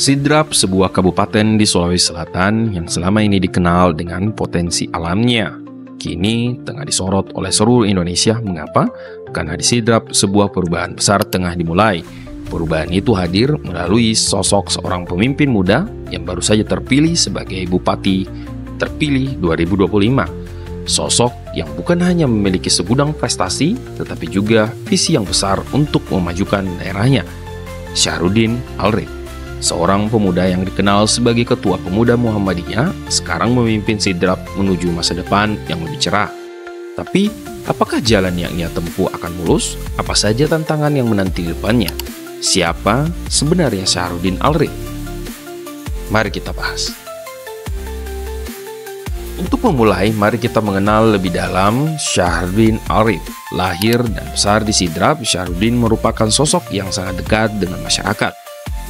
Sidrap, sebuah kabupaten di Sulawesi Selatan yang selama ini dikenal dengan potensi alamnya, kini tengah disorot oleh seluruh Indonesia. Mengapa? Karena di Sidrap sebuah perubahan besar tengah dimulai. Perubahan itu hadir melalui sosok seorang pemimpin muda yang baru saja terpilih sebagai Bupati terpilih 2025. Sosok yang bukan hanya memiliki segudang prestasi, tetapi juga visi yang besar untuk memajukan daerahnya. Syahruddin Alrif, seorang pemuda yang dikenal sebagai Ketua Pemuda Muhammadiyah, sekarang memimpin Sidrap menuju masa depan yang lebih cerah. Tapi, apakah jalan yang ia tempuh akan mulus? Apa saja tantangan yang menanti di depannya? Siapa sebenarnya Syahruddin Alrif? Mari kita bahas. Untuk memulai, mari kita mengenal lebih dalam Syahruddin Alrif. Lahir dan besar di Sidrap, Syahruddin merupakan sosok yang sangat dekat dengan masyarakat.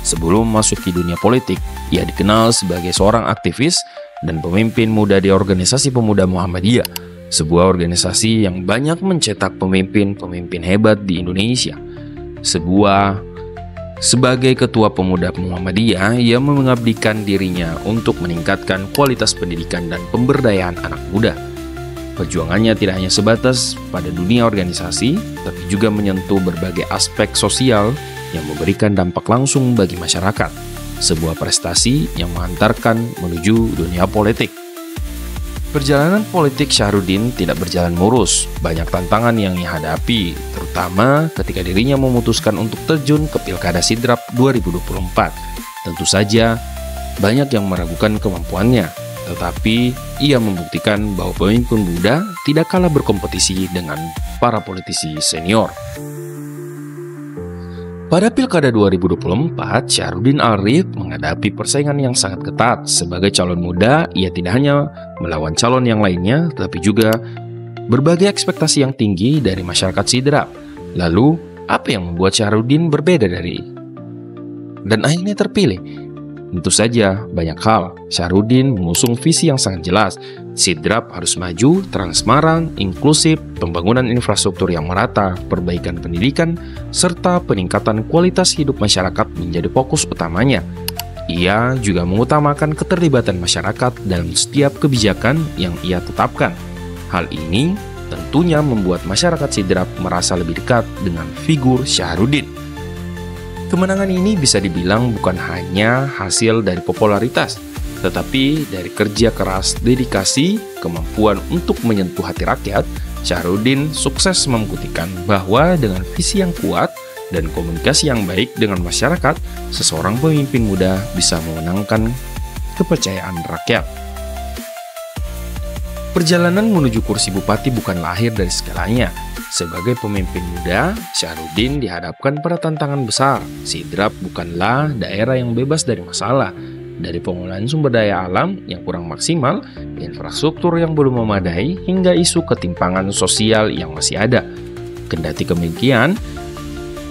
Sebelum masuk ke dunia politik, ia dikenal sebagai seorang aktivis dan pemimpin muda di Organisasi Pemuda Muhammadiyah, sebuah organisasi yang banyak mencetak pemimpin-pemimpin hebat di Indonesia. Sebagai Ketua Pemuda Muhammadiyah, ia mengabdikan dirinya untuk meningkatkan kualitas pendidikan dan pemberdayaan anak muda. Perjuangannya tidak hanya sebatas pada dunia organisasi, tapi juga menyentuh berbagai aspek sosial yang memberikan dampak langsung bagi masyarakat. Sebuah prestasi yang mengantarkan menuju dunia politik. Perjalanan politik Syahruddin tidak berjalan mulus. Banyak tantangan yang dihadapi, terutama ketika dirinya memutuskan untuk terjun ke Pilkada Sidrap 2024. Tentu saja, banyak yang meragukan kemampuannya, tetapi ia membuktikan bahwa pemimpin muda tidak kalah berkompetisi dengan para politisi senior. Pada Pilkada 2024, Syahruddin Alrif menghadapi persaingan yang sangat ketat. Sebagai calon muda, ia tidak hanya melawan calon yang lainnya, tetapi juga berbagai ekspektasi yang tinggi dari masyarakat Sidrap. Lalu, apa yang membuat Syahruddin berbeda dan akhirnya terpilih? Tentu saja banyak hal. Syahruddin mengusung visi yang sangat jelas. Sidrap harus maju, transparan, inklusif, pembangunan infrastruktur yang merata, perbaikan pendidikan, serta peningkatan kualitas hidup masyarakat menjadi fokus utamanya. Ia juga mengutamakan keterlibatan masyarakat dalam setiap kebijakan yang ia tetapkan. Hal ini tentunya membuat masyarakat Sidrap merasa lebih dekat dengan figur Syahruddin. Kemenangan ini bisa dibilang bukan hanya hasil dari popularitas, tetapi dari kerja keras, dedikasi, kemampuan untuk menyentuh hati rakyat. Syahruddin sukses membuktikan bahwa dengan visi yang kuat dan komunikasi yang baik dengan masyarakat, seseorang pemimpin muda bisa memenangkan kepercayaan rakyat. Perjalanan menuju kursi bupati bukan lahir dari segalanya. Sebagai pemimpin muda, Syahruddin dihadapkan pada tantangan besar. Sidrap bukanlah daerah yang bebas dari masalah. Dari pengelolaan sumber daya alam yang kurang maksimal, infrastruktur yang belum memadai, hingga isu ketimpangan sosial yang masih ada. Kendati demikian,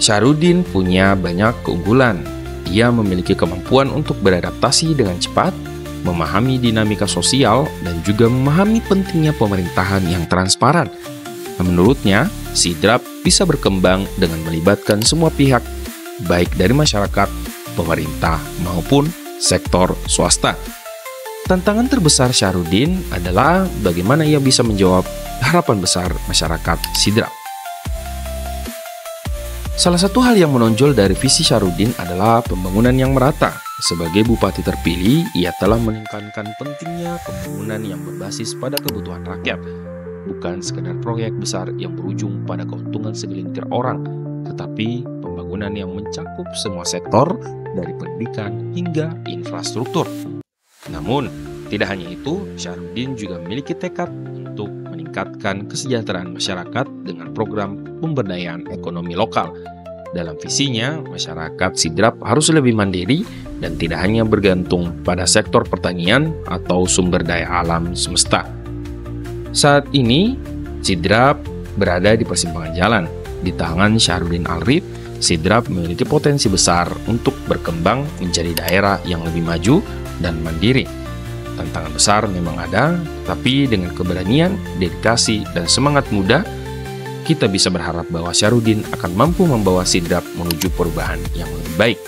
Syahruddin punya banyak keunggulan. Ia memiliki kemampuan untuk beradaptasi dengan cepat, memahami dinamika sosial, dan juga memahami pentingnya pemerintahan yang transparan. Menurutnya, Sidrap bisa berkembang dengan melibatkan semua pihak, baik dari masyarakat, pemerintah, maupun sektor swasta. Tantangan terbesar Syahruddin adalah bagaimana ia bisa menjawab harapan besar masyarakat Sidrap. Salah satu hal yang menonjol dari visi Syahruddin adalah pembangunan yang merata. Sebagai bupati terpilih, ia telah menekankan pentingnya pembangunan yang berbasis pada kebutuhan rakyat, bukan sekedar proyek besar yang berujung pada keuntungan segelintir orang, tetapi pembangunan yang mencakup semua sektor dari pendidikan hingga infrastruktur. Namun, tidak hanya itu, Syahruddin juga memiliki tekad untuk meningkatkan kesejahteraan masyarakat dengan program pemberdayaan ekonomi lokal. Dalam visinya, masyarakat Sidrap harus lebih mandiri dan tidak hanya bergantung pada sektor pertanian atau sumber daya alam semesta. Saat ini, Sidrap berada di persimpangan jalan. Di tangan Syahruddin Alrif, Sidrap memiliki potensi besar untuk berkembang menjadi daerah yang lebih maju dan mandiri. Tantangan besar memang ada, tapi dengan keberanian, dedikasi, dan semangat muda, kita bisa berharap bahwa Syahruddin akan mampu membawa Sidrap menuju perubahan yang lebih baik.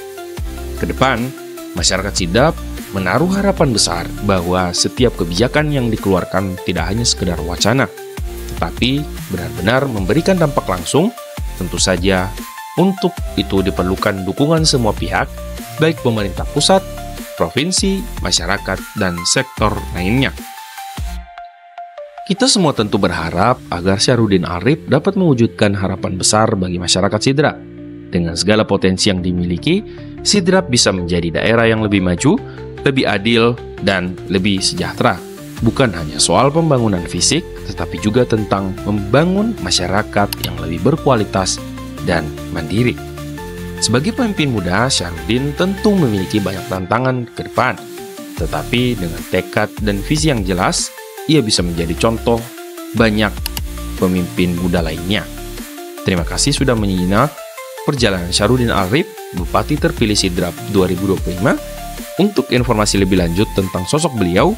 Ke depan, Masyarakat Sidrap menaruh harapan besar bahwa setiap kebijakan yang dikeluarkan tidak hanya sekedar wacana, tetapi benar-benar memberikan dampak langsung. Tentu saja, untuk itu diperlukan dukungan semua pihak, baik pemerintah pusat, provinsi, masyarakat, dan sektor lainnya. Kita semua tentu berharap agar Syarudin Arif dapat mewujudkan harapan besar bagi masyarakat Sidrap. Dengan segala potensi yang dimiliki, Sidrap bisa menjadi daerah yang lebih maju, lebih adil, dan lebih sejahtera. Bukan hanya soal pembangunan fisik, tetapi juga tentang membangun masyarakat yang lebih berkualitas dan mandiri. Sebagai pemimpin muda, Syarudin tentu memiliki banyak tantangan ke depan. Tetapi dengan tekad dan visi yang jelas, ia bisa menjadi contoh banyak pemimpin muda lainnya. Terima kasih sudah menyimak perjalanan Syarudin Arif, Bupati terpilih Sidrap 2025. Untuk informasi lebih lanjut tentang sosok beliau,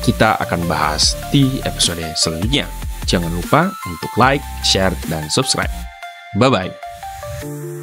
kita akan bahas di episode selanjutnya. Jangan lupa untuk like, share, dan subscribe. Bye-bye.